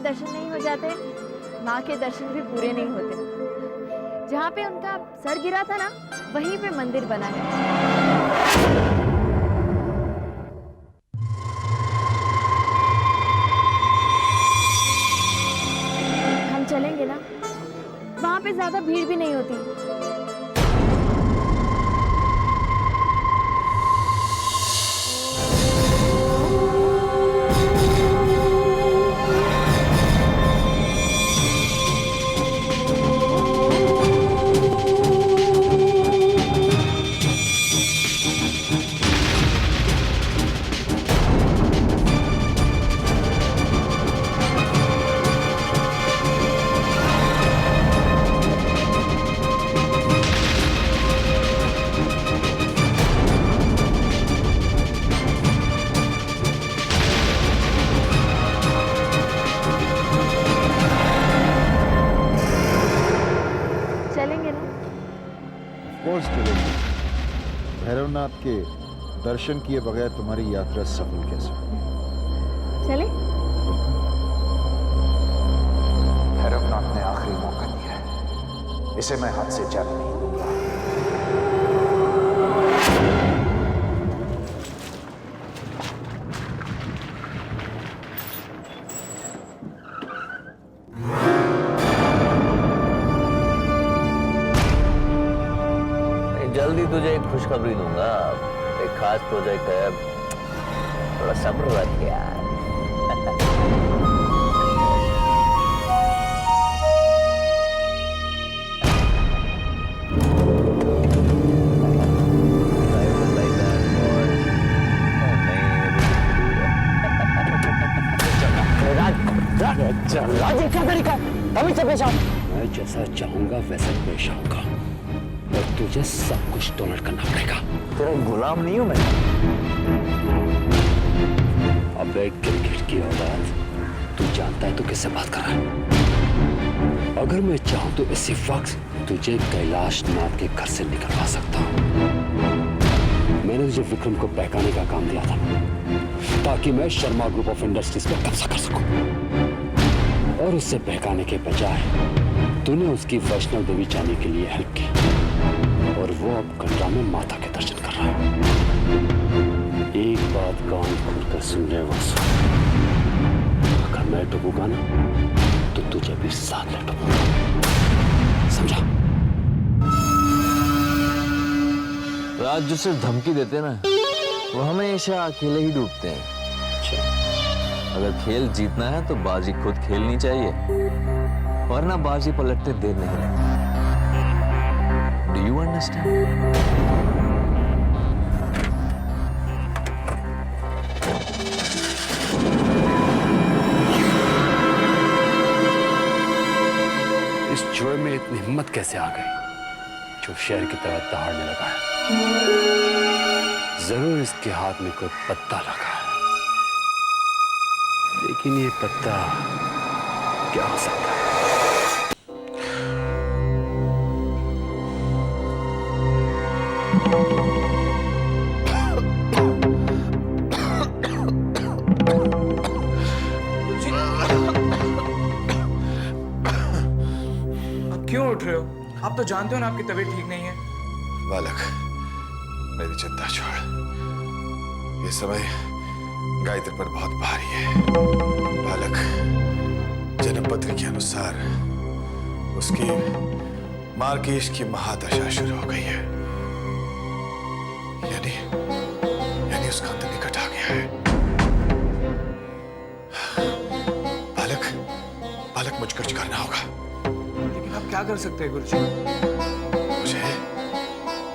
दर्शन नहीं हो जाते, माँ के दर्शन भी पूरे नहीं होते। जहाँ पे उनका सर गिरा था ना, वहीं पे मंदिर बना है। हम चलेंगे ना, वहाँ पे ज्यादा भीड़ भी नहीं होती। भैरवनाथ के दर्शन किए बगैर तुम्हारी यात्रा सफल कैसे? चले? भैरवनाथ ने आखिरी मौका दिया है, इसे मैं हाथ से जाने नहीं दूंगा। जल्दी तुझे एक खुशखबरी दूंगा। एक खास प्रोजेक्ट है, थोड़ा सब्र रख यार। राज क्या तरीका अभी से पेश आओ। मैं जैसा चाहूंगा वैसा पेश आऊंगा और तुझे सब कुछ टॉलरेट करना पड़ेगा। तेरा गुलाम नहीं हूं मैं। अबे क्रिकेट की औलाद, तू जानता है तू किससे बात कर रहा है? अगर मैं चाहूं तो इसी वक्त तुझे कैलाश नाथ के घर से निकलवा सकता हूं। मैंने तुझे विक्रम को बहकाने का काम दिया था ताकि मैं शर्मा ग्रुप ऑफ इंडस्ट्रीज पर कब्जा कर सकूं, और उससे बहकाने के बजाय तूने उसकी वैष्णव देवी जाने के लिए हेल्प की और वो अब कटरा में माता के दर्शन कर रहा है। एक बात कान खोलकर सुन ले वासु, अगर मैं डूबूंगा ना तो तुझे भी साथ ले डूबूंगा, समझा? राज जो सिर्फ धमकी देते ना, वो हमेशा अकेले ही डूबते हैं। अगर खेल जीतना है तो बाजी खुद खेलनी चाहिए, वरना बाजी पलटते देर नहीं लगती। Do you understand? इस जुए में इतनी हिम्मत कैसे आ गई जो शेर की तरह दहाड़ने लगा है? जरूर इसके हाथ में कोई पत्ता लगा है, लेकिन ये पत्ता क्या हो सकता है? अब क्यों उठ रहे हो? आप तो जानते हो ना आपकी तबीयत ठीक नहीं है। बालक, मेरी चिंता छोड़। ये समय गायत्री पर बहुत भारी है। बालक, जन्म पत्र के अनुसार उसकी मार्केश की महादशा शुरू हो गई है, यानी उसका अंत निकट आ गया है। बालक मुझ कुछ करना होगा। लेकिन आप क्या कर सकते हैं गुरुजी?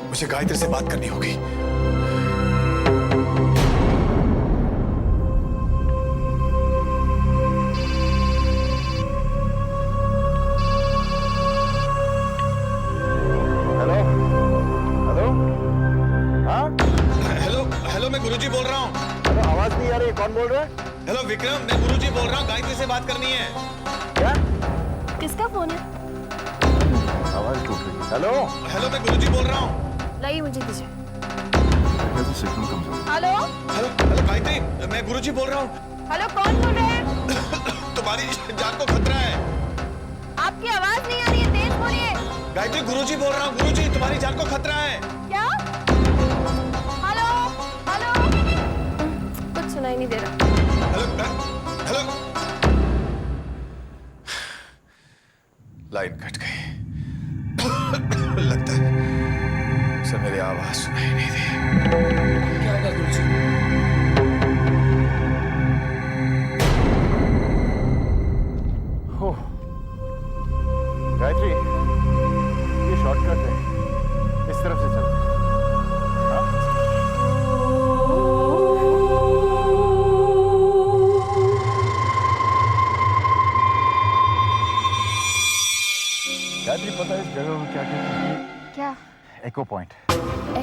मुझे गायत्री से बात करनी होगी। मैं गुरुजी बोल रहा हूँ। आवाज नहीं आ रही, कौन बोल रहा है? हेलो विक्रम, मैं गुरुजी बोल रहा हूँ, गायत्री से बात करनी है। क्या? किसका फोन है? आवाज टूट रही। हेलो मैं गुरुजी बोल रहा हूँ। लाइए मुझे दीजिए। सिग्नल कम। हेलो हेलो गायत्री, मैं गुरुजी बोल रहा हूँ। हेलो, कौन बोल रहे हैं? तुम्हारी जान को खतरा है। आपकी आवाज नहीं आ रही है, तेज बोलिए। गायत्री, गुरुजी बोल रहा हूँ। गुरुजी, तुम्हारी जान को खतरा है। क्या? हेलो हेलो, कुछ सुनाई नहीं दे रहा। Hello hello. लाइन कट गई। लगता है उसे मेरी आवाज सुनाई नहीं दी। क्या होगा गुरुजी? हो गायत्री, ये शॉर्टकट है, इस तरफ से चलते हैं। हाँ? गायत्री, पता है इस जगह को क्या कहते हैं? क्या? एको पॉइंट।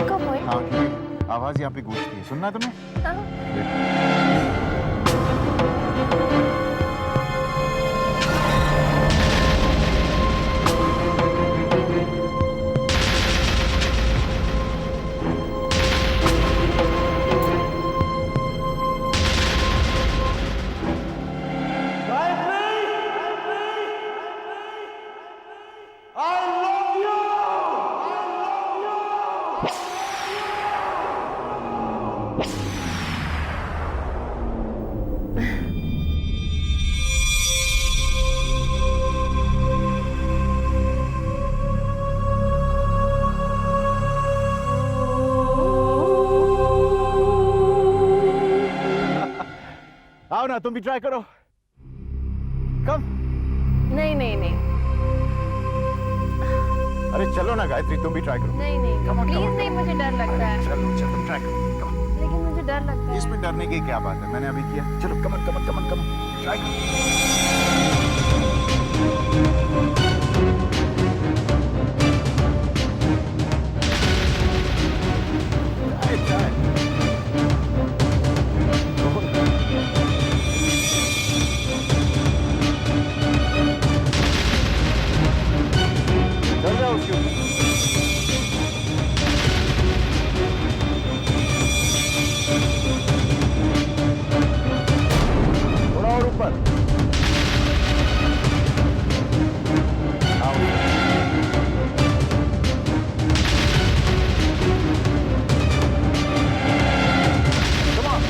एको पॉइंट? हाँ, क्योंकि आवाज यहाँ पे गूंजती है। सुनना है तुम्हें? हाँ। आओ ना, तुम भी ट्राई करो। कम। नहीं नहीं नहीं अरे चलो ना गायत्री, तुम भी ट्राई करो। नहीं नहीं, Come on, come please on. नहीं, मुझे डर लगता है। चलो चलो, तुम ट्राई करो। Come on. लेकिन मुझे डर लगता है। इसमें डरने की क्या बात है? मैंने अभी किया। चलो, कमन कमन कमन कमन, ट्राई करो। Try, try. चल जाओ उसके ऊपर। थोड़ा और ऊपर। आओ। Come on.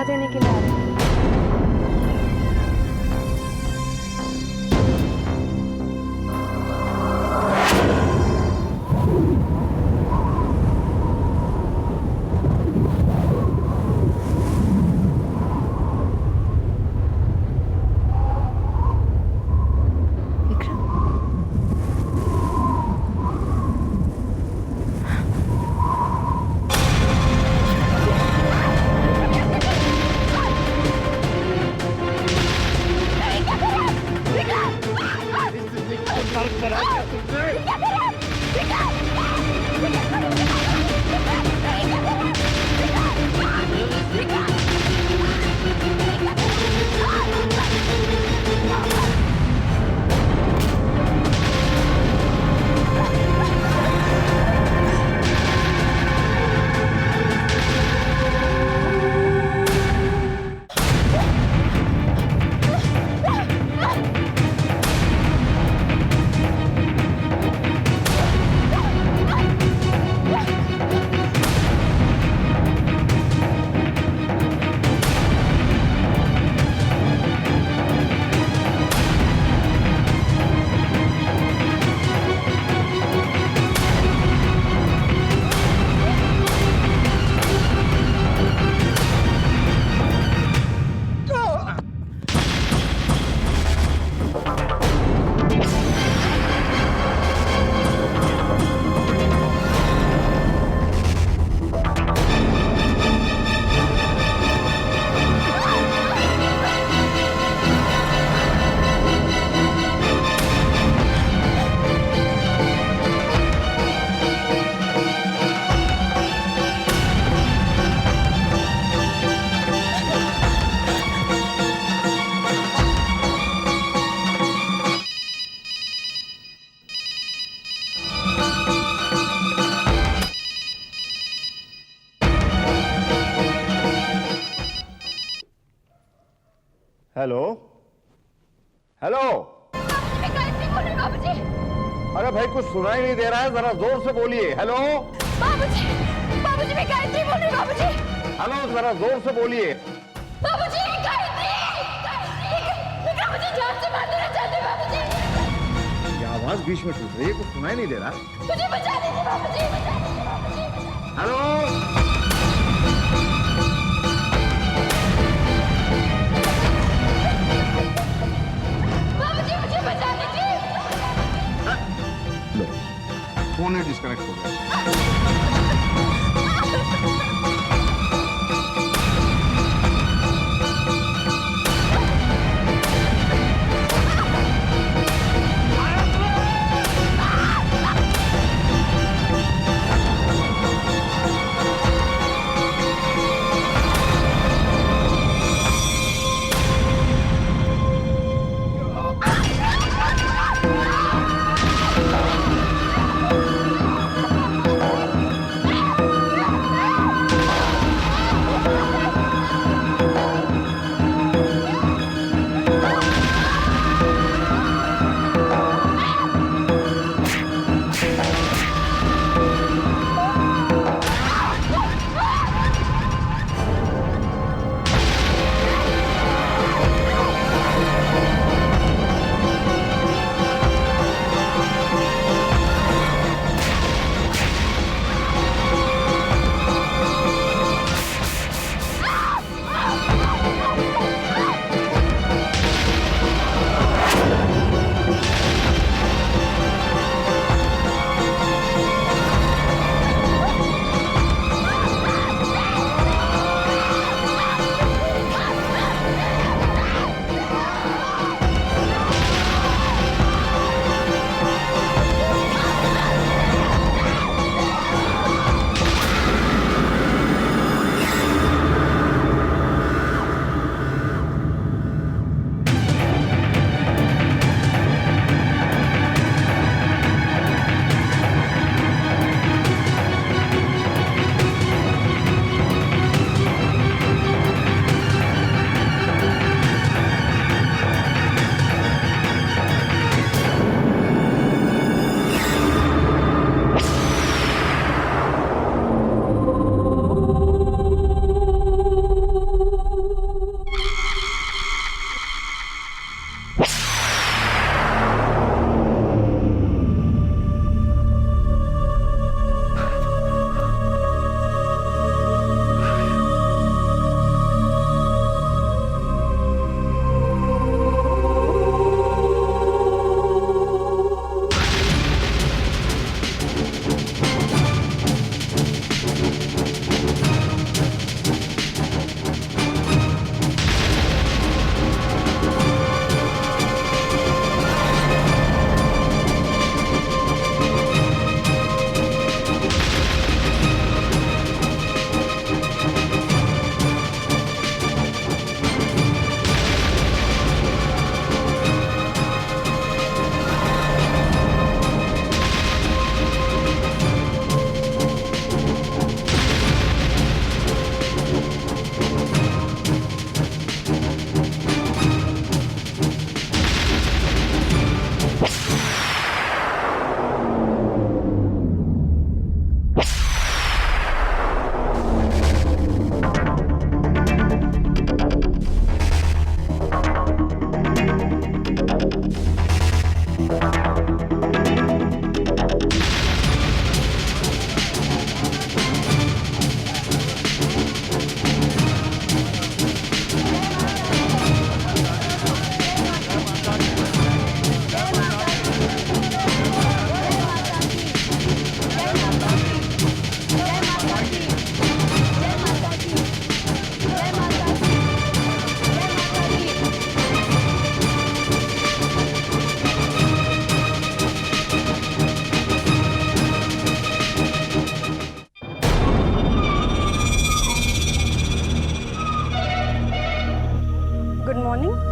देने के लिए आ रहे हैं। Hello hello. बाबूजी अरे भाई कुछ सुनाई नहीं दे रहा है, जरा जोर से बोलिए। हेलो बाबूजी बाबूजी मैं गायत्री बोल रही हूँ बाबूजी। हेलो, जरा जोर से बोलिए। बाबूजी गायत्री विक्रम मुझे जान से मार देना चाहते हैं बाबूजी। ये आवाज बीच में टूट रही है, कुछ सुनाई नहीं दे रहा। मुझे बचा लीजिए बाबूजी, बचा लीजिए बाबूजी। हेलो बाबूजी मुझे बचा लीजिए। लो, फोन डिस्कनेक्ट हो गया।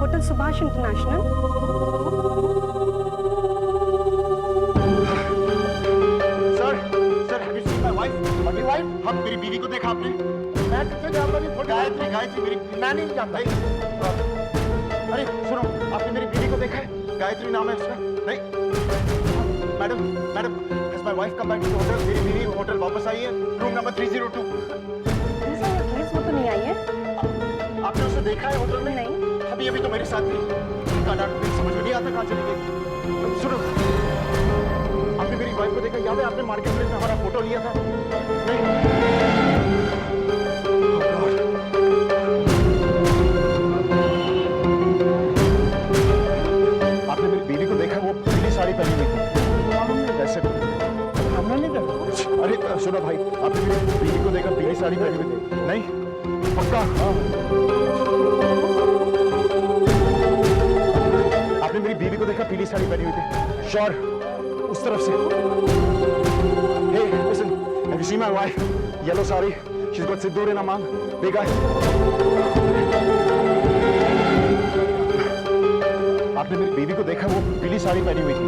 Hotel Subhash international. Sir have you seen my wife? मेरी वाइफ? हम मेरी बीवी को देखा आपने? मैं किसे जानता नहीं, गायत्री मेरी मैं नहीं जानता। अरे सुनो, आपने मेरी बीवी को देखा है? गायत्री नाम है उसका। नहीं madam, madam, has my wife come back to the hotel? मेरी बीवी होटल वापस आई है, रूम नंबर 302। ऐसा ये केस वो तो नहीं आई है। आपने उसे देखा है होटल में? नहीं। अभी अभी तो मेरे साथ थी। कहाँ समझ में नहीं आता कहाँ चली गई। सुनो, आपने मेरी वाइफ को देखा? याद है आपने मार्केट प्लेस में हमारा फोटो लिया था? नहीं। आपने मेरी बीवी को देखा? वो पीली साड़ी पहनी हुई थी। मालूम नहीं कैसे हमने नहीं देखा। अरे सुनो भाई, आपने मेरी बीवी को देखा पीली साड़ी पहनी हुई थी? नहीं पक्का? हाँ। आपने मेरी बीवी को देखा पीली साड़ी पहनी हुई थी? श्योर? उस तरफ से? Hey, listen, have you seen my wife? Yellow sari. She's got sindoor in her mouth. Big eye. आपने मेरी बीवी को देखा? वो पीली साड़ी पहनी हुई थी।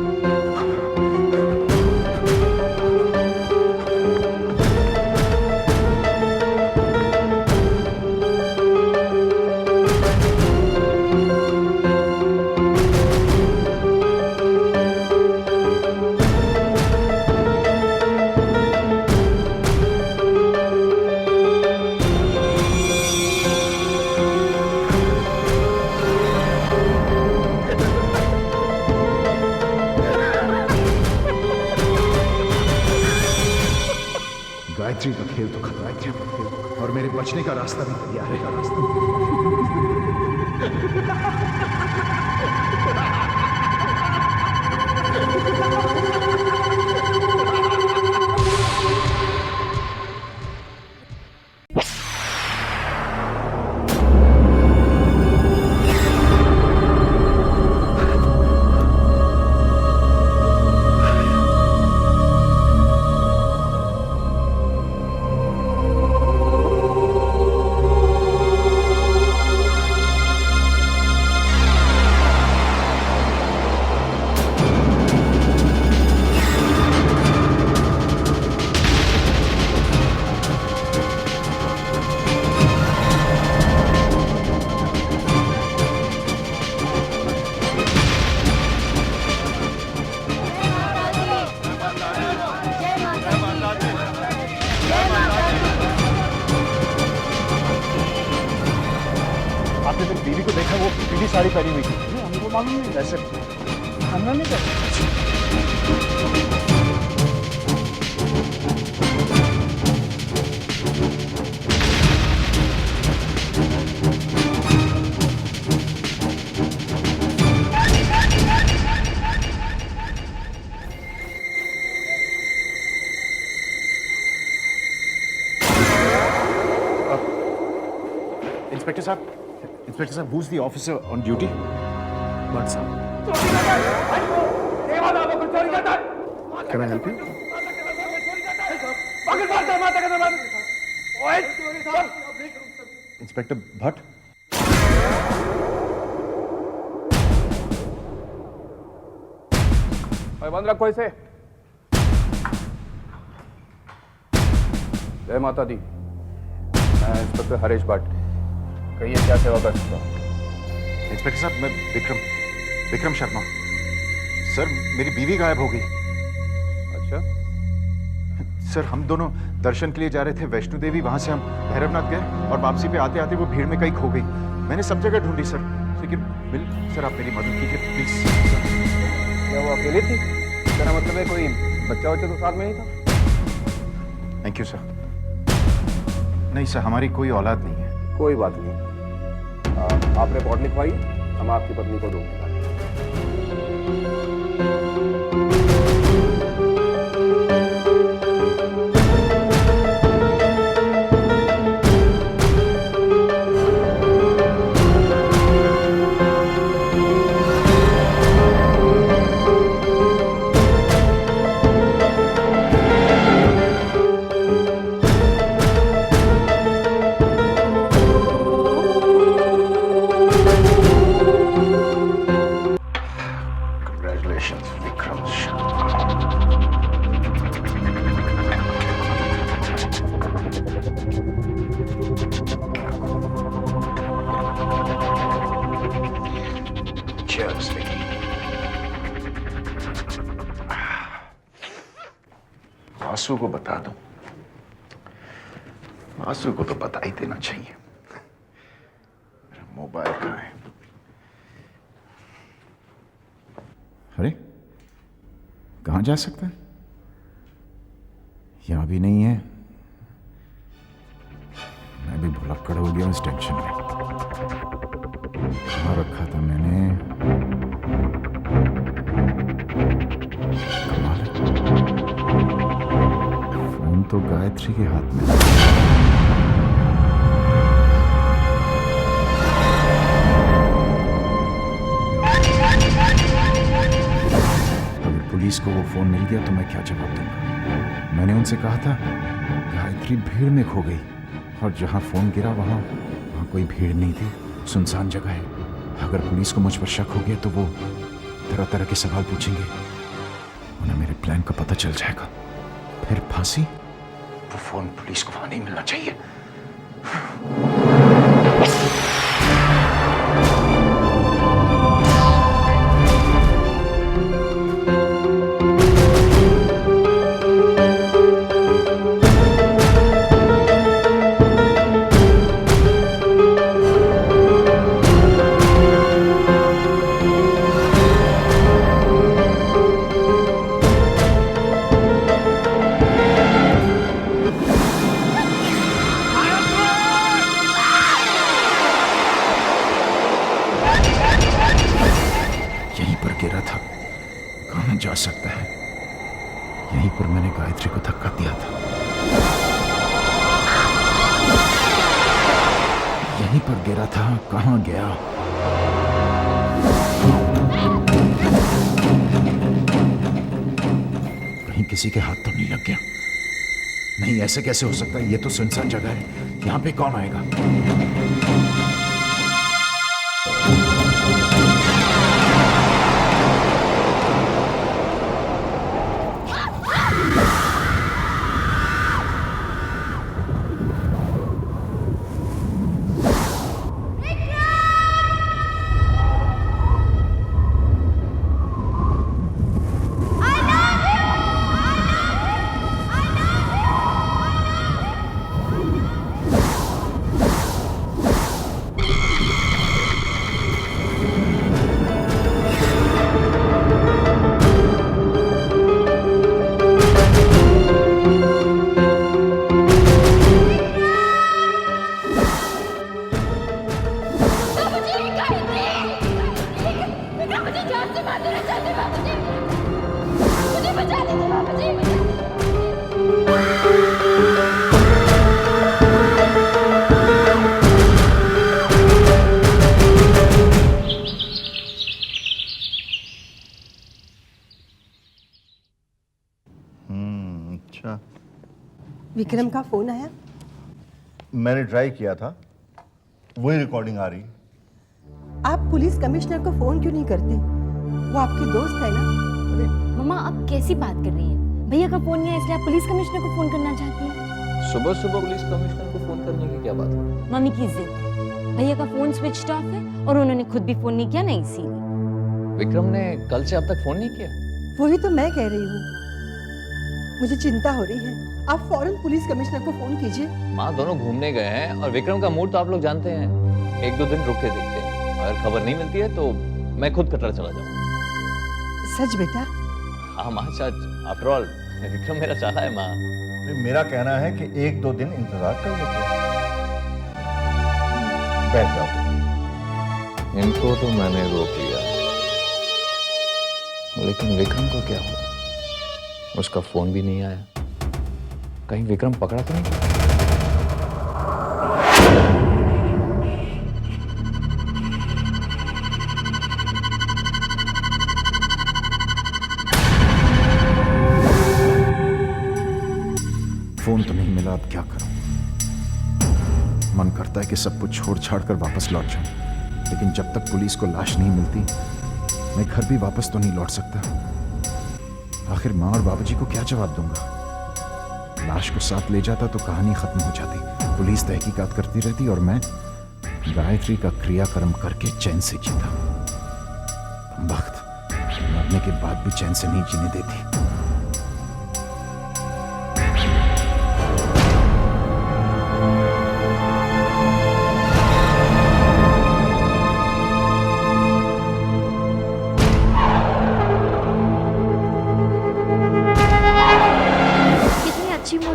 गायत्री का खेल तो खत्म है और मेरे बचने का रास्ता भी तैयार है। आपने मेरी बीवी को देखा? वो पीली साड़ी पहनी हुई थी? हमको मालूम नहीं ऐसे हमने नहीं देखा। Inspector sir, who's the officer on duty? What, sir? Can I help you? Inspector Bhatt? बंद रखो इसे। जय माता दी। मैं इंस्पेक्टर हरीश भट्ट। कहिए क्या सेवा कर सकता हूँ? इंस्पेक्टर साहब, मैं विक्रम शर्मा। सर, मेरी बीवी गायब हो गई। अच्छा, सर, हम दोनों दर्शन के लिए जा रहे थे वैष्णो देवी। वहां से हम भैरवनाथ गए और वापसी पे आते आते वो भीड़ में कहीं खो गई। मैंने सब जगह ढूंढी सर, लेकिन सर आप मेरी मदद कीजिए प्लीज। क्या वो अकेली थी? मेरा मतलब है कोई बच्चा वच्चा तो साथ में नहीं था? Thank you sir. नहीं सर, हमारी कोई औलाद नहीं है। कोई बात नहीं, आप रिपोर्ट लिखवाइए, हम आपकी पत्नी को ढूंढ निकालेंगे। वासु को बता दूं। वासु को तो बता ही देना चाहिए। मेरा मोबाइल कहाँ है? अरे कहाँ जा सकता है? यहां भी नहीं है। मैं भी भुलक्कड़ हो गया इस टेंशन में। कहाँ रखा था मैंने? कमाल है। फोन तो गायत्री के हाथ में है। पुलिस को वो फोन मिल गया तो मैं क्या जवाब दूंगा? मैंने उनसे कहा था गायत्री भीड़ में खो गई, और जहां फोन गिरा वहां कोई भीड़ नहीं थी, सुनसान जगह है। अगर पुलिस को मुझ पर शक हो गया तो वो तरह तरह के सवाल पूछेंगे, उन्हें मेरे प्लान का पता चल जाएगा। फिर फांसी। वो फोन पुलिस को वहां नहीं मिलना चाहिए। गिरा था, कहां जा सकता है? यहीं पर मैंने गायत्री को धक्का दिया था। यहीं पर गिरा था, कहां गया? कहीं किसी के हाथ तो नहीं लग गया? नहीं, ऐसे कैसे हो सकता है? ये तो सुनसान जगह है, यहां पे कौन आएगा? अच्छा, विक्रम का फोन आया? मैंने ट्राई किया था, वही रिकॉर्डिंग आ रही। आप पुलिस कमिश्नर को फोन क्यों नहीं करते? वो आपके दोस्त है ना? मम्मा आप कैसी बात कर रही हैं? भैया का फोन नहीं है इसलिए आप पुलिस कमिश्नर को फोन करना चाहती हैं? सुबह सुबह पुलिस कमिश्नर को फोन करने की क्या बात है? मम्मी की जिद। भैया का फोन स्विच ऑफ है और उन्होंने खुद भी फोन नहीं किया, नहीं इसीलिए। विक्रम ने कल से अब तक फोन नहीं किया? वही तो मैं कह रही हूँ, मुझे चिंता हो रही है। आप फौरन पुलिस कमिश्नर को फोन कीजिए। माँ दोनों घूमने गए हैं और विक्रम का मूड तो आप लोग जानते हैं, एक दो दिन रुक के देखते हैं, अगर खबर नहीं मिलती है तो मैं खुद कटरा चला जाऊंगा। सच बेटा? हाँ माँ सच, आफ्टर ऑल विक्रम मेरा चाला है माँ। मेरा कहना है कि एक दो दिन इंतजार कर लेते हैं। बैठ जाओ। इनको तो मैंने रोक लिया, लेकिन विक्रम को क्या हुआ? उसका फोन भी नहीं आया। कहीं विक्रम पकड़ा तो नहीं? फोन तो नहीं मिला, अब क्या करूं? मन करता है कि सब कुछ छोड़ छाड़ कर वापस लौट जाऊं, लेकिन जब तक पुलिस को लाश नहीं मिलती मैं घर भी वापस तो नहीं लौट सकता। आखिर माँ और बाबूजी को क्या जवाब दूंगा? लाश को साथ ले जाता तो कहानी खत्म हो जाती, पुलिस तहकीकात करती रहती और मैं गायत्री का क्रियाकर्म करके चैन से जीता। वक्त मरने के बाद भी चैन से नहीं जीने देती।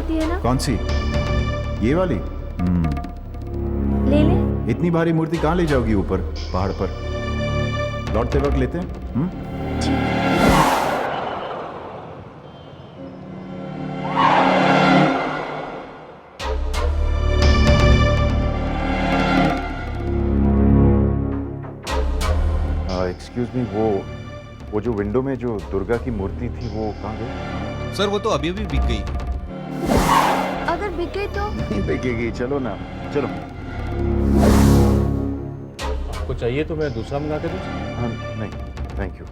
मूर्ति है ना, कौन सी? ये वाली? ले ले। इतनी भारी मूर्ति कहाँ ले जाओगी ऊपर पहाड़ पर? लौटते वक्त लेते हैं। एक्सक्यूज मी, वो जो विंडो में जो दुर्गा की मूर्ति थी वो कहाँ गई? सर वो तो अभी अभी बिक गई। अगर बिक गई तो? नहीं बिकेगी, चलो ना, चलो। आपको चाहिए तो मैं दूसरा मंगा के दूँ? हाँ, नहीं थैंक यू।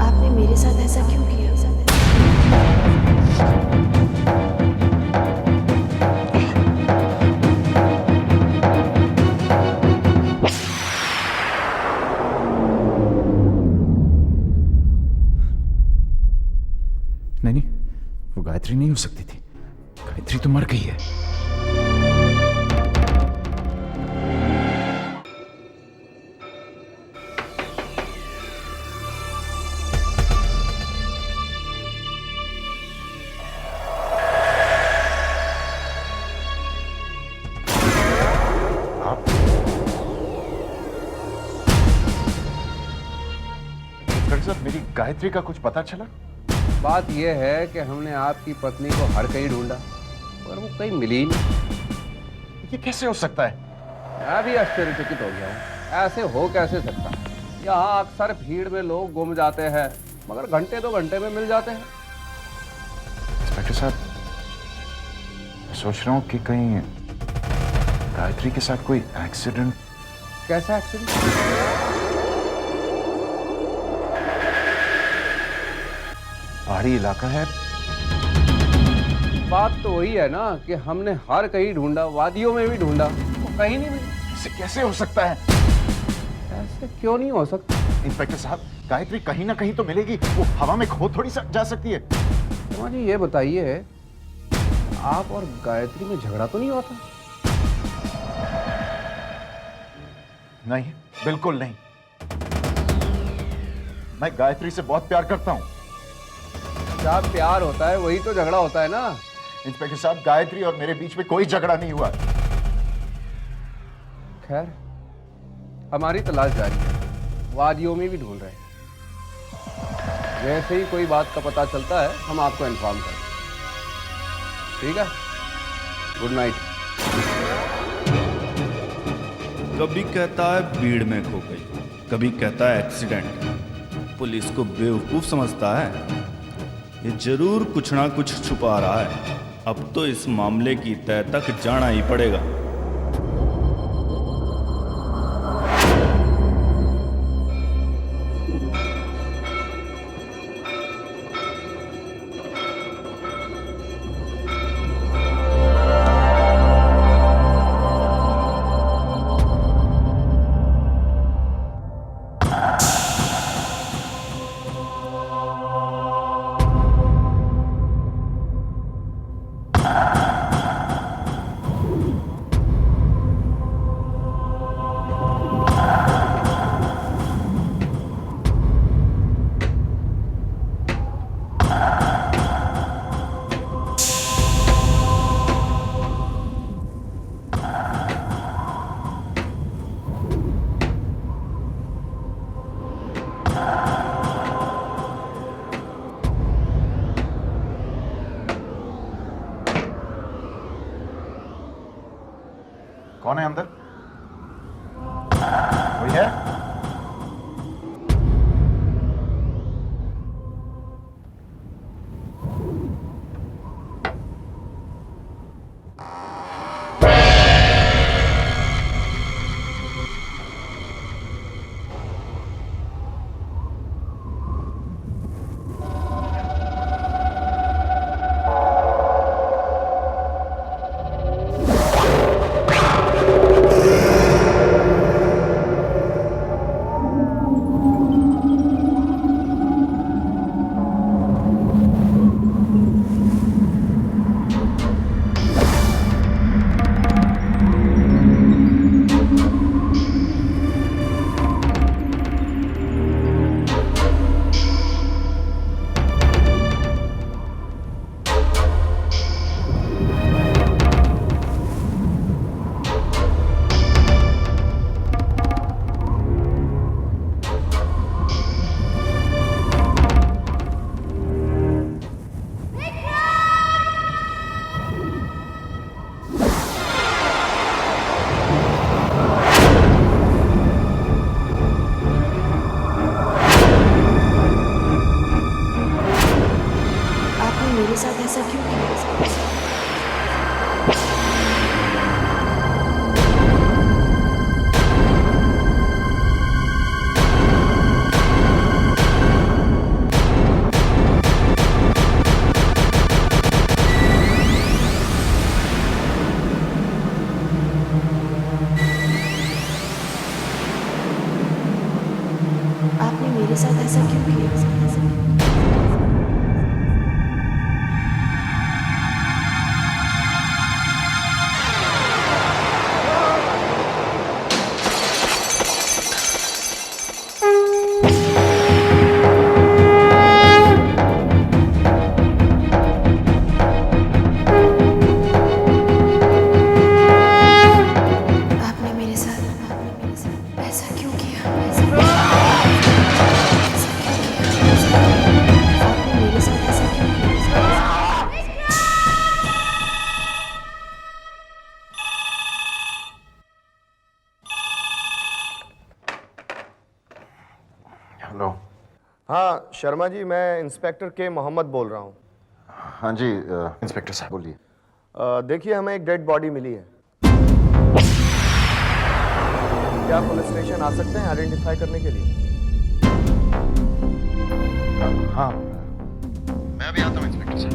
आपने मेरे साथ ऐसा क्यों किया? नहीं, वो गायत्री नहीं हो सकती थी। गायत्री तो मर गई है। आप डॉक्टर साहब, मेरी गायत्री का कुछ पता चला? बात यह है कि हमने आपकी पत्नी को हर कहीं ढूंढा पर वो कहीं मिली ही नहीं। ये कैसे हो सकता है? मैं भी आश्चर्यचकित हो गया हूँ, ऐसे हो कैसे सकता है? यहाँ अक्सर भीड़ में लोग गुम जाते हैं मगर घंटे 2 घंटे में मिल जाते हैं। इंस्पेक्टर साहब, मैं सोच रहा हूँ कि कहीं गायत्री के साथ कोई एक्सीडेंट। कैसा एक्सीडेंट? पहाड़ी इलाका है। बात तो वही है ना कि हमने हर कहीं ढूंढा, वादियों में भी ढूंढा, वो कहीं नहीं मिली। ऐसे कैसे हो सकता है? ऐसे क्यों नहीं हो सकता? इंस्पेक्टर साहब, गायत्री कहीं ना कहीं तो मिलेगी। वो हवा में खो थोड़ी जा सकती है। शर्मा जी ये बताइए, आप और गायत्री में झगड़ा तो नहीं होता? नहीं, बिल्कुल नहीं। मैं गायत्री से बहुत प्यार करता हूँ। क्या प्यार होता है वही तो झगड़ा होता है ना। इंस्पेक्टर साहब, गायत्री और मेरे बीच में कोई झगड़ा नहीं हुआ। खैर, हमारी तलाश जारी है, वादियों में भी ढूंढ रहे हैं। जैसे ही कोई बात का पता चलता है हम आपको इन्फॉर्म करें। ठीक है, गुड नाइट। कभी कहता है भीड़ में खो गई, कभी कहता है एक्सीडेंट। पुलिस को बेवकूफ समझता है। ये जरूर कुछ ना कुछ छुपा रहा है। अब तो इस मामले की तह तक जाना ही पड़ेगा। कौन है अंदर? कोई है? मेरे साथ ऐसा क्यों किया? आपने मेरे साथ ऐसा क्यों किया? आपने मेरे साथ ऐसा क्यों किया? आपने मेरे साथ ऐसा क्यों किया? हेलो। हाँ शर्मा जी, मैं इंस्पेक्टर के मोहम्मद बोल रहा हूँ। हाँ जी इंस्पेक्टर साहब बोलिए। देखिए, हमें एक डेड बॉडी मिली है। क्या पुलिस स्टेशन आ सकते हैं आइडेंटिफाई करने के लिए? हाँ मैं अभी आता हूँ इंस्पेक्टर साहब।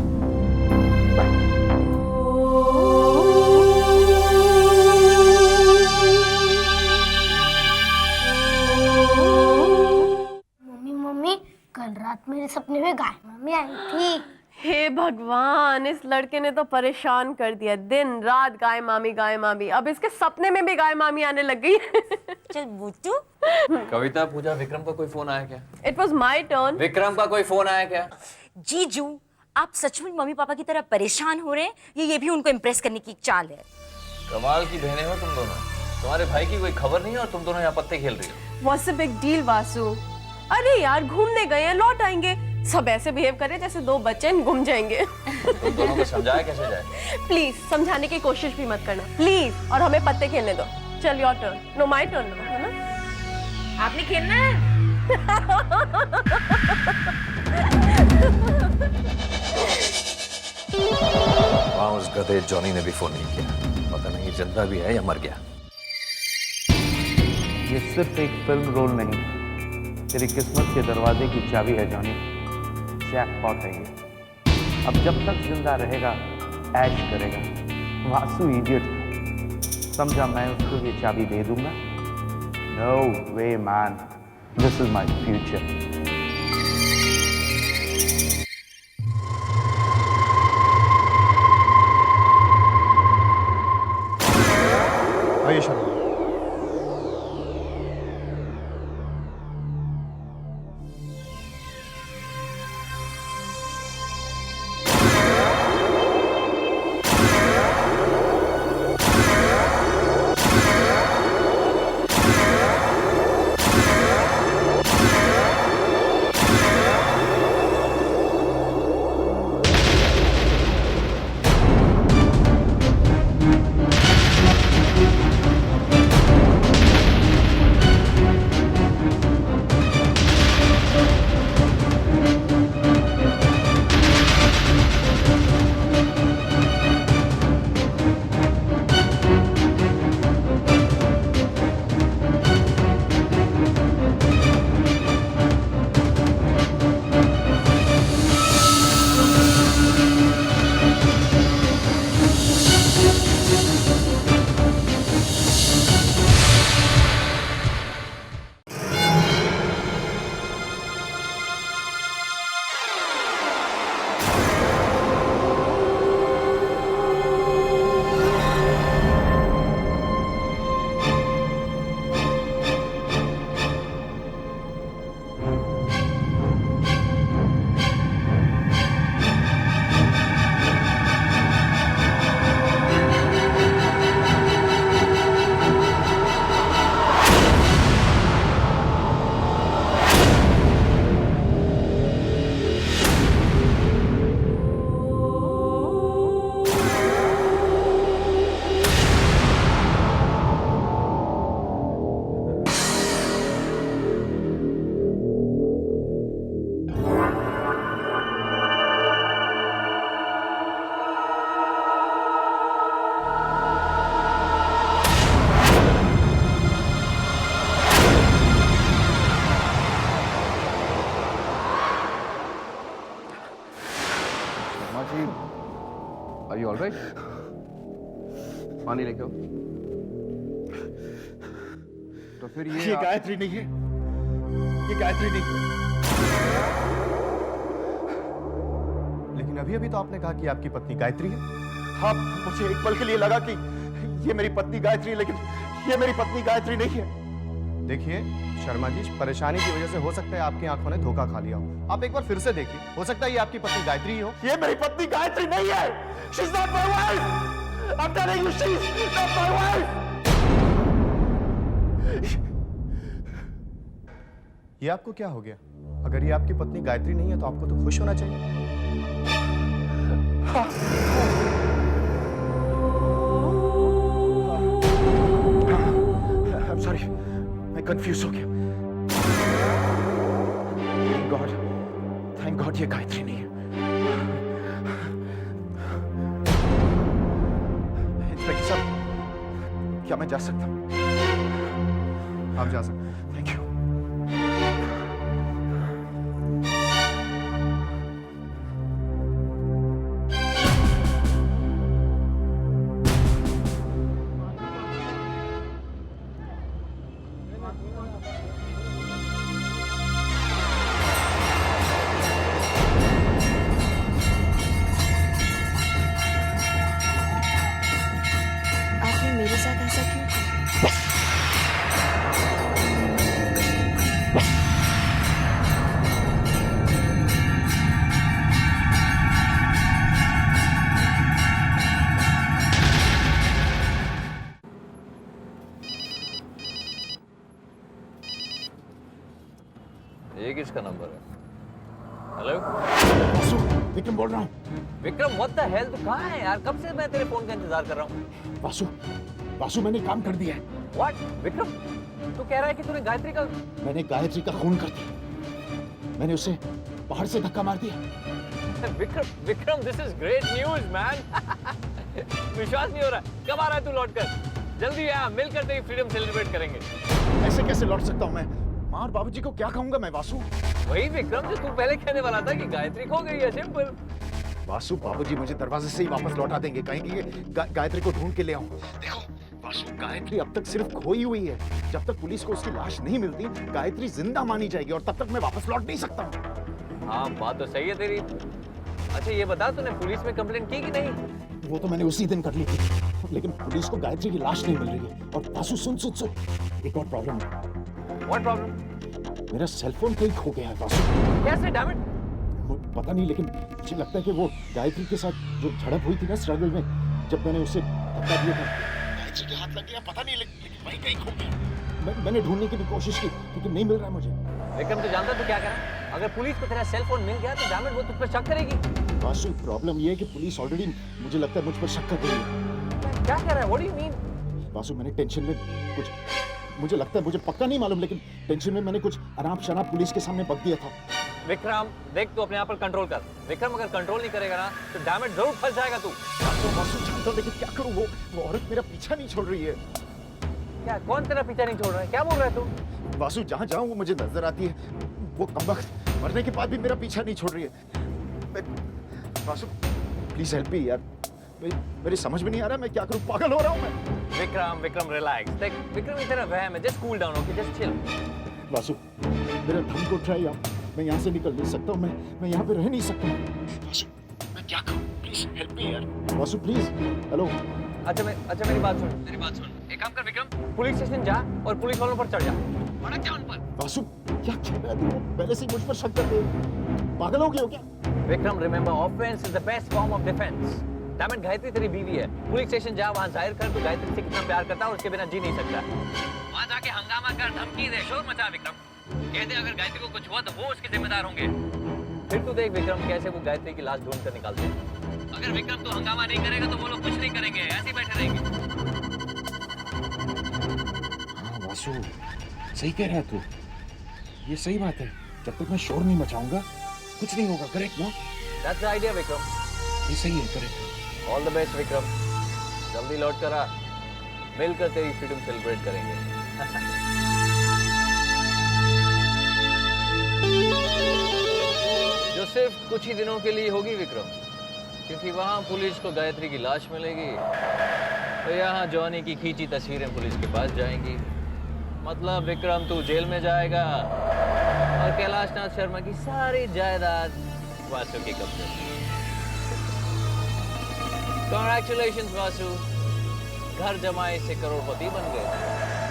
मम्मी मम्मी, कल रात मेरे सपने में गाय मम्मी आई थी। हे भगवान, इस लड़के ने तो परेशान कर दिया। दिन रात गाय मामी, अब इसके सपने में भी गाय मामी आने लग गई। चल बूटू। कविता, पूजा, विक्रम का कोई फोन आया क्या? It was my turn. Vikram का कोई फोन आया क्या? जीजू, आप सच में मम्मी पापा की तरह परेशान हो रहे हैं? ये भी उनको इम्प्रेस करने की एक चाल है। कमाल की बहनें हो तुम दोनों। तुम्हारे भाई की कोई खबर नहीं है और तुम दोनों यहाँ पत्ते खेल रही हो। What's a big deal, Vasu? अरे यार, घूमने गए हैं, लौट आएंगे। सब ऐसे बिहेव करें जैसे दो बच्चे घूम जाएंगे। तुम दोनों को समझाया कैसे जाए? प्लीज समझाने की कोशिश भी मत करना प्लीज, और हमें पत्ते खेलने दो। चल your turn. No my turn, है ना? आपने खेलना है? वहाँ उस गधे जॉनी ने भी फोन नहीं किया। पता नहीं जिंदा भी है या मर गया। ये सिर्फ एक फिल्म रोल नहीं, तेरी किस्मत के दरवाजे की चाबी है जॉनी। जैकपॉट है ये। अब जब तक जिंदा रहेगा ऐश करेगा। वासु इडियट, समझा मैं उसको ये चाबी दे दूंगा? No way man, this is my future. आइए शर्मा। जी, are you all right? पानी लेके आओ। तो फिर ये गायत्री नहीं है, ये गायत्री नहीं है। लेकिन अभी अभी तो आपने कहा कि आपकी पत्नी गायत्री है। हाँ, मुझे एक पल के लिए लगा कि ये मेरी पत्नी गायत्री है, लेकिन ये मेरी पत्नी गायत्री नहीं है। देखिए शर्मा जी, परेशानी की वजह से हो सकता है आपकी आंखों ने धोखा खा लिया हो। आप एक बार फिर से देखिए, हो सकता है ये आपकी पत्नी गायत्री ही हो। ये मेरी पत्नी गायत्री नहीं है। She's not my wife. I'm telling you, she's not my wife. ये आपको क्या हो गया? अगर ये आपकी पत्नी गायत्री नहीं है तो आपको तो खुश होना चाहिए। I'm sorry, मैं कंफ्यूज हो गया। Thank God ये गायत्री नहीं है। इंस्पेक्टर साहब, क्या मैं जा सकता हूँ? आप जा सकते हैं। Thank you. आपने मेरे साथ ऐसा क्यों किया? ये किसका नंबर है? हेलो विक्रम बोल रहा हूँ। विक्रम, व्हाट द हेल, तू कहाँ है यार? कब से मैं तेरे फोन का इंतजार कर रहा हूँ। वासु मैंने काम कर दिया है। व्हाट विक्रम, तू कह रहा है कि तूने गायत्री का मैंने गायत्री का खून कर दिया। मैंने उसे पहाड़ से धक्का मार दिया। Vikram, this is great news man. विश्वास नहीं हो रहा। कब आ रहा है तू लौट कर? जल्दी आ, मिलकर तेरी फ्रीडम सेलिब्रेट करेंगे। ऐसे कैसे लौट सकता हूँ मैं? माँ और बाबूजी को क्या कहूंगा मैं वासु? वही विक्रम जो तू पहले कहने वाला था कि गायत्री खो गई है, सिंपल। वासु, बाबूजी मुझे दरवाजे से ही वापस लौटा देंगे, कहेंगे कि गायत्री को ढूंढ के ले आऊं। देखो वासु, गायत्री अब तक सिर्फ खोई हुई है। जब तक पुलिस को उसकी लाश नहीं मिलती, गायत्री जिंदा मानी जाएगी और तब तक मैं वापस लौट नहीं सकता हूँ। हाँ, बात तो सही है तेरी। अच्छा ये बता, तूने पुलिस में कंप्लेंट की कि नहीं? वो तो मैंने उसी दिन कर ली थी, लेकिन पुलिस को गायत्री की लाश नहीं मिल रही है। और वासु सुन, एक और प्रॉब्लम है। What problem? मेरा सेलफोन कहीं खो गया है वासु। कैसे? Damn it. पता नहीं, लेकिन मुझे लगता है कि वो गायत्री के साथ जो झड़प हुई थी ना स्ट्रगल में, जब मैंने उसे धक्का दिया था, गायत्री के हाथ लग गया। पता नहीं, लेकिन वहीं कहीं खो गया। मैंने ढूंढने की भी कोशिश की, लेकिन नहीं मिल रहा मुझे। विक्रम, तू जानता तू क्या करा? अगर पुलिस को तेरा सेलफोन मिल गया तो डैम इट, वो तुझ पर शक करेगी। वासु, प्रॉब्लम ये है कि पुलिस ऑलरेडी, मुझे लगता है, मुझ पर शक कर रही है। क्या कह रहा है? What do you mean? Vasu, मैंने टेंशन में कुछ, मुझे लगता है, मुझे पक्का नहीं मालूम, लेकिन टेंशन में मैंने कुछ अनाप शनाप पुलिस के सामने बक दिया था। विक्रम देख, तू अपने आप पर कंट्रोल कर। विक्रम, अगर कंट्रोल नहीं करेगा ना तो डैम इट जरूर फंस जाएगा तू। वासु जानता हूं, लेकिन क्या करूं? वो औरत मेरा पीछा नहीं छोड़ रही है। क्या? कौन तेरा पीछा नहीं छोड़ रहा है? क्या बोल रहा है तू? वासु, जहां जाऊं वो मुझे नजर आती है। वो कमबख्त मरने के बाद भी मेरा पीछा नहीं छोड़ रही है। वासु प्लीज हेल्प मी यार, मेरी समझ में नहीं आ रहा मैं क्या करूं, पागल हो रहा हूं मैं। विक्रम रिलैक्स। देख विक्रम, ये तेरा वहम है, just cool down, okay, just chill. Vasu मेरा धम को उठ रहा है यार, मैं यहाँ से निकल नहीं सकता हूँ, मैं यहाँ पे रह नहीं सकता। वासु मैं क्या करूँ, प्लीज हेल्प मी यार। वासु प्लीज। हेलो। अच्छा मेरी बात सुन। एक काम कर विक्रम, पुलिस स्टेशन जा और पुलिस वालों पर चढ़ जा। भड़क जा उन पर। वासु क्या कह रहा है तू? पहले से ही मुझ पर शक करते हैं। पागल हो गए हो क्या? Vikram, remember, offence is the best form of defence. Damn it, Gayatri तेरी बीवी है। पुलिस स्टेशन जा, वहाँ जाहिर कर तू गायत्री से कितना प्यार करता है और उसके बिना जी नहीं सकता। वहाँ जाके हंगामा कर, धमकी दे, शोर मचा विक्रम। कह दे अगर गायत्री को कुछ हुआ तो वो उसके जिम्मेदार होंगे। फिर तू देख विक्रम कैसे वो गायत्री की लाश ढूंढ कर निकालते हैं। अगर विक्रम तू हंगामा नहीं करेगा तो वो लोग कुछ नहीं करेंगे, ऐसे ही बैठे रहेंगे। हाँ वासु सही कह रहा है तू, ये सही बात है। जब तक मैं शोर नहीं मचाऊंगा कुछ नहीं होगा। करेक्ट ना? That's the idea Vikram. ये सही है, correct. All the best Vikram, जल्दी लौट कर आ, मिलकर तेरी फ्रीडम सेलिब्रेट करेंगे। जो सिर्फ कुछ ही दिनों के लिए होगी विक्रम, क्योंकि वहाँ पुलिस को गायत्री की लाश मिलेगी, तो यहाँ जॉनी की खींची तस्वीरें पुलिस के पास जाएंगी। मतलब विक्रम तू जेल में जाएगा और कैलाश नाथ शर्मा की सारी जायदाद वासु के कब्जे में। Congratulations, वासु, घर जमाए से करोड़पति बन गए।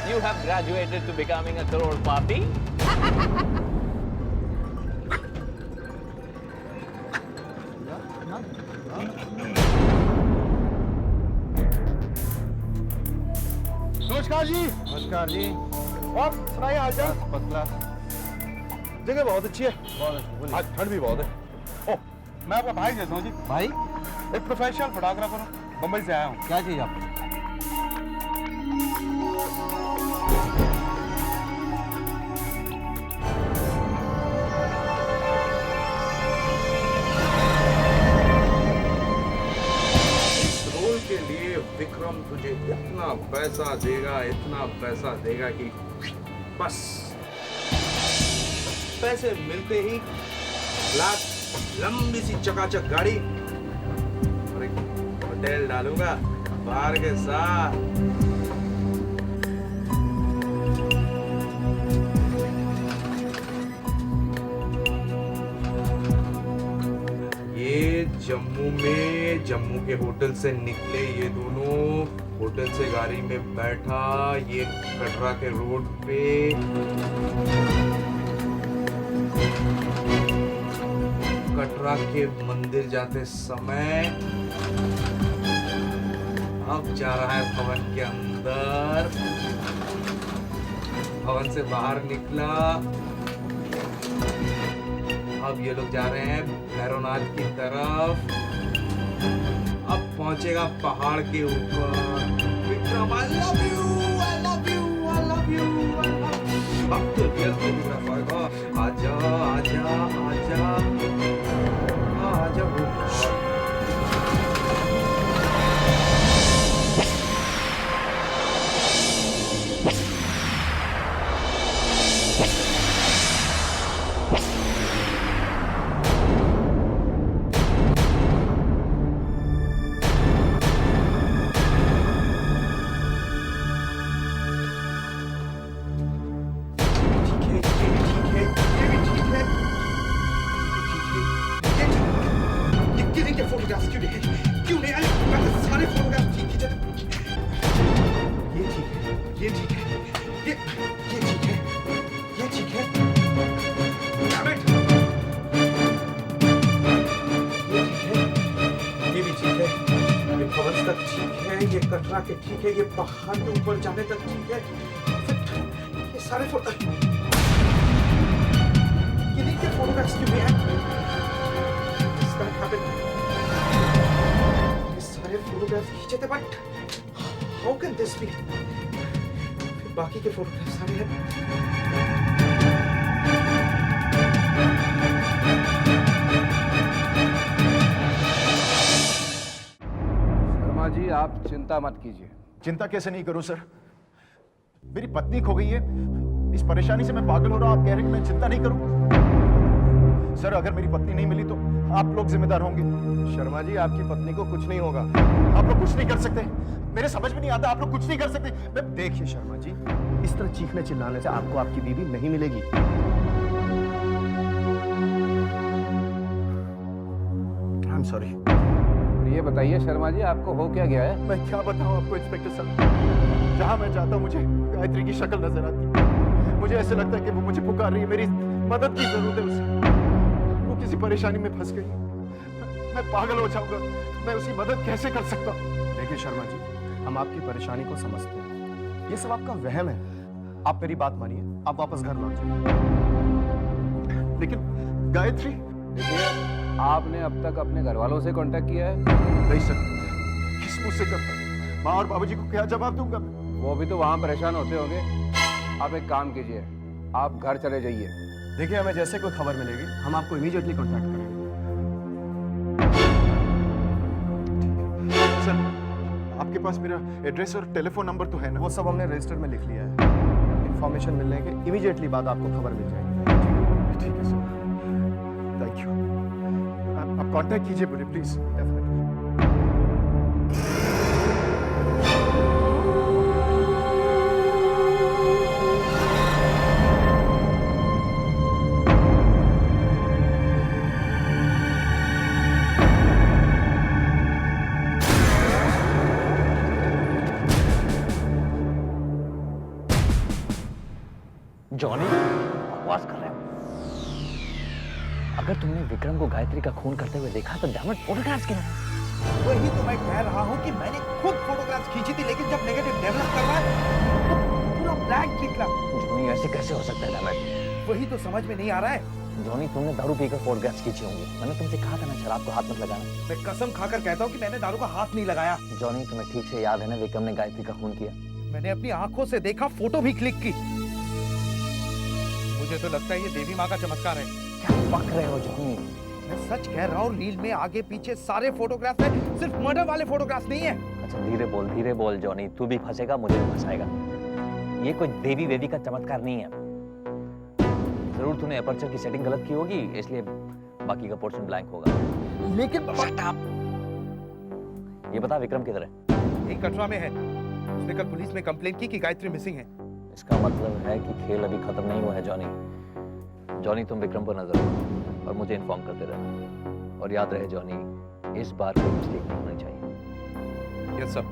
You have graduated to becoming a crorepati. नमस्कार जी। नमस्कार जी। और सुनाइए हालचाल। First class. जगह बहुत अच्छी है। बहुत अच्छी। आज ठंड भी बहुत है। ओह, मैं आपका भाई जैसा हूँ जी। भाई? एक प्रोफेशनल फोटोग्राफर हूँ, मुंबई से आया हूँ। क्या चाहिए आपको? के लिए विक्रम तुझे इतना पैसा देगा कि बस पैसे मिलते ही लाख लंबी सी चकाचक गाड़ी और एक होटल डालूंगा बाहर के साथ। जम्मू के होटल से निकले ये दोनों, होटल से गाड़ी में बैठा, ये कटरा के रोड पे कटरा के मंदिर जाते समय अब जा रहा है भवन के अंदर। भवन से बाहर निकला, अब ये लोग जा रहे हैं भैरवनाथ की तरफ। अब पहुंचेगा पहाड़ के ऊपर। Vikram, I love you, I love you, I love you, I love you। अब तो रियल फोटोग्राफर का आजा आजा आजा आजा। कटरा के ठीक है, ये पहाड़ के ऊपर जाने तक ठीक है, ये सारे फोटो फोटोग्राफ्स क्यों हैं? ये सारे फोटोग्राफ्स खींचे थे, but how can this be? बाकी के फोटोग्राफ्स सारे हैं। जी आप चिंता मत कीजिए। चिंता कैसे नहीं करूं सर? मेरी पत्नी खो गई है, इस परेशानी से मैं पागल हो रहा हूं। आप कह रहे हैं कि मैं चिंता नहीं करूं? सर अगर मेरी पत्नी नहीं मिली तो आप लोग जिम्मेदार होंगे। शर्मा जी, आपकी पत्नी को कुछ नहीं होगा। आप लोग कुछ नहीं कर सकते, मेरे समझ में नहीं आता। आप लोग कुछ नहीं कर सकते। देखिए शर्मा जी, इस तरह चीखने चिल्लाने से आपको आपकी बीवी नहीं मिलेगी। I am sorry. ये बताइए शर्मा जी, आपको हो क्या गया है? मैं क्या बताऊं आपको इंस्पेक्टर साहब, जहां मैं जाता हूं मुझे गायत्री की शक्ल नजर आती है। मुझे ऐसे लगता है कि वो मुझे पुकार रही है, मेरी मदद की जरूरत है उसे। वो किसी परेशानी में फंस गई, मैं पागल हो जाऊंगा। मैं उसकी मदद कैसे कर सकता हूं? देखिए शर्मा जी, हम आपकी परेशानी को समझते हैं, ये सब आपका वहम है। आप मेरी बात मानिए, आप वापस घर लौट जाइए। लेकिन गायत्री, देखिए आपने अब तक अपने घर वालों से कांटेक्ट किया है? नहीं सर, किस मुझ से करता? माँ और बाबूजी को क्या जवाब दूंगा मैं? वो भी तो वहां परेशान होते होंगे। आप एक काम कीजिए, आप घर चले जाइए। देखिए हमें जैसे कोई खबर मिलेगी हम आपको इमीडिएटली कांटेक्ट करेंगे। सर आपके पास मेरा एड्रेस और टेलीफोन नंबर तो है ना? वो सब हमने रजिस्टर में लिख लिया है। इंफॉर्मेशन मिलने के इमीडिएटली बाद आपको खबर मिल जाएगी। ठीक है सर, थैंक यू। आप कांटेक्ट कीजिए मुझे प्लीज। डेफिनेटली। जॉनी, बकवास कर रहे हो। अगर तुमने विक्रम को गायत्री का खून करते हुए देखा तो डैमेज फोटोग्राफ्स क्यों? वही तो मैं कह रहा हूँ कि मैंने खुद फोटोग्राफ्स खींची थी, लेकिन जब नेगेटिव डेवलप कर रहा है तो पूरा ब्लैंक निकला। जॉनी, ऐसे कैसे हो सकता है डैमेज? वही तो समझ में नहीं आ रहा है। जॉनी, तुमने दारू पीकर फोटोग्राफ्स खींची होंगी। मैंने तुमसे कहा था ना शराब को हाथ मत लगाना। मैं कसम खाकर कहता हूँ कि मैंने दारू का हाथ नहीं लगाया। जॉनी, तुम्हें ठीक से याद है ना विक्रम ने गायत्री का खून किया? मैंने अपनी आंखों से देखा, फोटो भी क्लिक की। मुझे तो लगता है ये देवी माँ का चमत्कार है। क्या बक रहे हो जॉनी? मैं सच कह रहा हूँ, रील में आगे पीछे सारे फोटोग्राफ है, सिर्फ मर्डर वाले फोटोग्राफ नहीं है। अच्छा धीरे बोल जॉनी, तू भी फंसेगा, मुझे भी फंसाएगा। ये कोई देवी वेवी का चमत्कार नहीं है। जरूर तूने अपर्चर की सेटिंग गलत की होगी, इसलिए बाकी का पोर्शन ब्लैंक होगा। लेकिन ये बता विक्रम किधर है? यही कटरा में है। उसने कल पुलिस में कंप्लेंट की कि गायत्री मिसिंग है। इसका मतलब है कि खेल अभी खत्म नहीं हुआ है जॉनी। जॉनी, तुम विक्रम पर नजर रखो और मुझे इन्फॉर्म करते रहना। और याद रहे जॉनी, इस बार कोई मिस्टेक नहीं होनी चाहिए। Yes sir.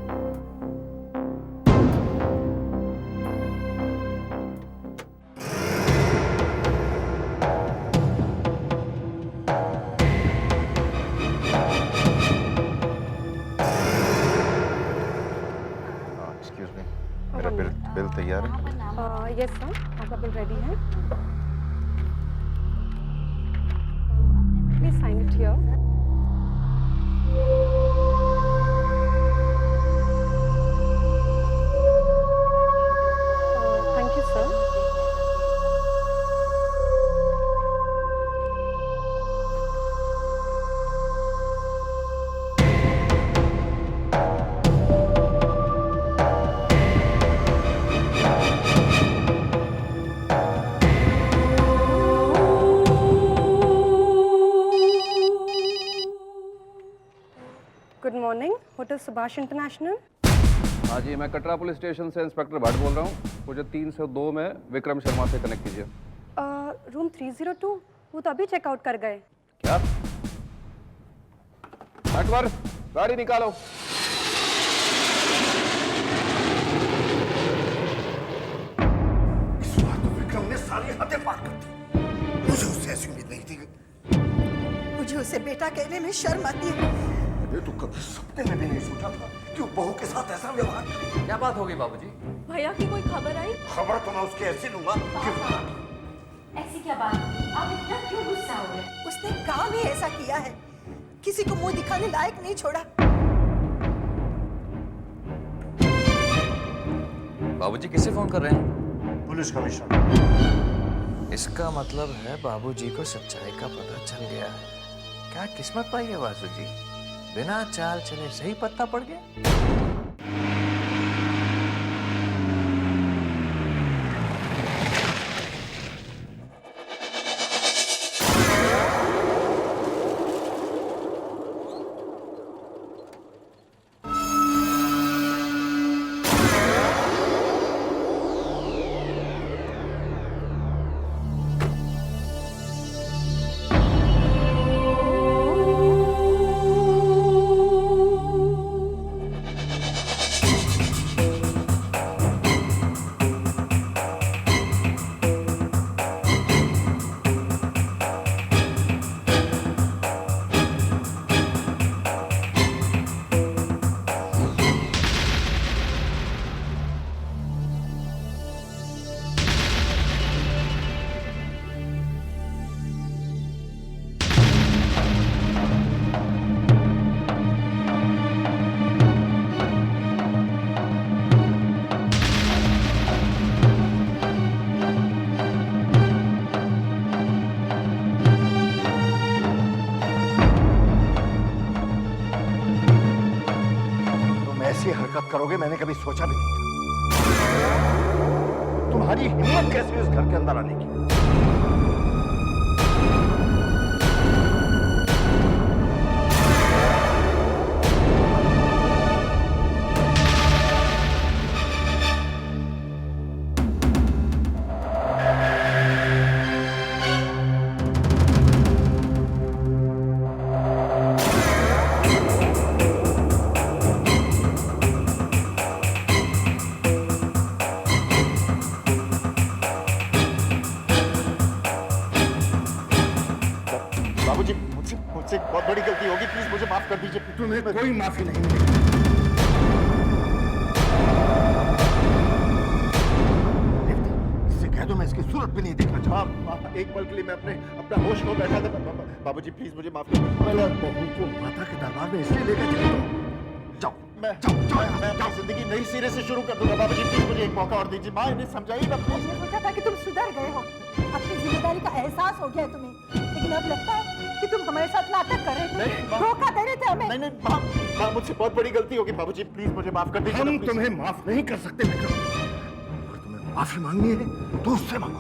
एक्सक्यूज मी, मेरा बिल तैयार है? यस सर, आपका बिल रेडी है। Please sign it here. Thank you sir. Good morning, hotel Subhash international. हाँ जी, मैं कटरा पुलिस स्टेशन से इंस्पेक्टर भट्ट बोल रहा हूँ। मुझे 302 में विक्रम शर्मा से कनेक्ट कीजिए। रूम 302, वो तो अभी चेकआउट कर गए। क्या? अकबर, गाड़ी निकालो। इस बार तो विक्रम ने सारी हदें पार कर दी। मुझे उससे ऐसी उम्मीद नहीं थी। मुझे उसे बेटा कहने में शर्म आती है। मैंने तो कभी सपने में भी नहीं सोचा था कि वो बहू के साथ ऐसा व्यवहार करे। क्या बात होगी बाबूजी? भैया की कोई खबर आई? खबर तो मैं उसकी ऐसी लूंगा कि ऐसी क्या बात? आप इतना क्यों गुस्सा हो रहे? उसने काम ही ऐसा किया है, किसी को मुंह दिखाने लायक नहीं छोड़ा। बाबूजी किससे फोन कर रहे हैं? Police commissioner. इसका मतलब है बाबूजी को सच्चाई का पता चल गया है। क्या किस्मत पाई है वासु जी, बिना चाल चले सही पत्ता पड़ गया। ऐसी हरकत करोगे मैंने कभी सोचा भी नहीं था। तुम्हारी हिम्मत कैसे इस घर के अंदर आने की? तुम्हें कोई माफी नहीं मिलेगी। इससे कह दो मैं इसकी सूरत भी नहीं देखना चाहता। एक पल के लिए मैं अपना होश खो बैठा था। बाबूजी प्लीज मुझे माफ कर पहले बहू को माता के दरबार में इसलिए लेकर चले तुम। जाओ मैं अपनी जिंदगी नई सिरे से शुरू कर दूंगा। बाबूजी प्लीज मुझे एक मौका और दीजिए। माँ इन्हें समझाइए ना प्लीज। मुझे सोचा था कि तुम सुधर गए हो, अपनी जिम्मेदारी का एहसास हो गया है तुम्हें, लेकिन अब लगता है कि तुम हमारे साथ नाटक कर रहे थे, धोखा दे रहे थे हमें। नहीं माँ मुझसे बहुत बड़ी गलती होगी। बाबूजी प्लीज मुझे माफ कर दीजिए। हम तुम्हें माफ नहीं कर सकते विक्रम। अगर तुम्हें माफी मांगनी है तो उससे मांगो।